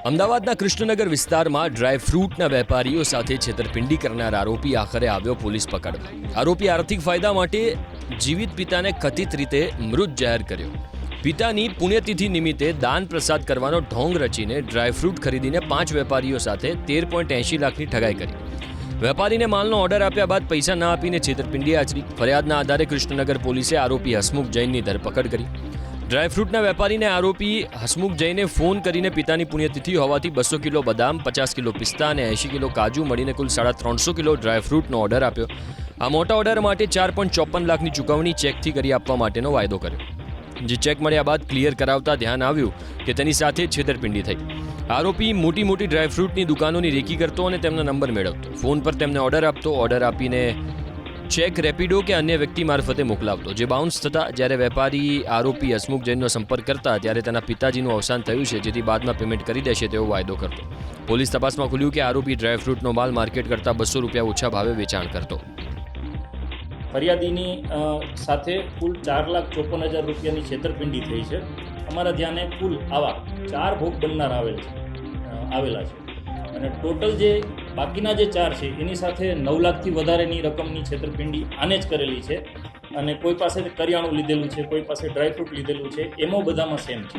અમદાવાદના કૃષ્ણનગર વિસ્તારમાં ડ્રાય ફ્રૂટના વેપારીઓ સાથે છેતરપિંડી કરનાર આરોપી આખરે આવ્યો પોલીસ પકડવા. આરોપી આર્થિક ફાયદા માટે જીવિત પિતાને કથિત રીતે મૃત જાહેર કર્યો. પિતાની પુણ્યતિથિ નિમિત્તે દાન પ્રસાદ કરવાનો ઢોંગ રચીને ડ્રાય ફ્રૂટ ખરીદીને 5 વેપારીઓ સાથે 13.80 લાખની ઠગાઈ કરી. વેપારીને માલનો ઓર્ડર આપ્યા બાદ પૈસા ના આપીને છેતરપિંડી આચરી. ફરિયાદના આધારે કૃષ્ણનગર પોલીસે આરોપી હસમુખ જૈનની ધરપકડ કરી. ડ્રાય ફ્રૂટના વેપારીને આરોપી હસમુખ જૈને ફોન કરીને પિતાની પુણ્યતિથિ હોવાથી 200 કિલો બદામ, 50 કિલો પિસ્તા અને 80 કિલો કાજુ મળીને કુલ 350 કિલો ડ્રાય ફ્રૂટનો ઓર્ડર આપ્યો. આ મોટા ઓર્ડર માટે 4.54 લાખની ચૂકવણી ચેકથી કરી આપવા માટેનો વાયદો કર્યો. જે ચેક મળ્યા બાદ ક્લિયર કરાવતા ધ્યાન આવ્યું કે તેની સાથે છેતરપિંડી થઈ. આરોપી મોટી ડ્રાય ફ્રૂટની દુકાનોની રેકી કરતો અને તેમના નંબર મેળવતો. ફોન પર તેમને ઓર્ડર આપતો, ઓર્ડર આપીને ચેક રેપિડો કે અન્ય વ્યક્તિ મારફતે મોકલાવતો. જે બાઉન્સ થતા જ્યારે વેપારી આરોપી હસમુખ જૈનનો સંપર્ક કરતા ત્યારે તેના પિતાજીનું અવસાન થયું છે, જેથી બાદમાં પેમેન્ટ કરી દેશે તેવો વાયદો કરતો. પોલીસ તપાસમાં ખુલ્યું કે આરોપી ડ્રાય ફ્રૂટનો માલ માર્કેટ કરતાં 200 રૂપિયા ઓછા ભાવે વેચાણ કરતો. ફરિયાદીની સાથે કુલ 4,54,000 રૂપિયાની છેતરપિંડી થઈ છે. અમારા ધ્યાને કુલ આવા 4 ભોગ બનનાર આવેલા છે અને ટોટલ જે બાકીના જે 4 છે એની સાથે 9 લાખથી વધારેની રકમની છેતરપિંડી આને જ કરેલી છે. અને કોઈ પાસે કરિયાણું લીધેલું છે, કોઈ પાસે ડ્રાયફ્રૂટ લીધેલું છે, એમાં બધામાં સેમ છે.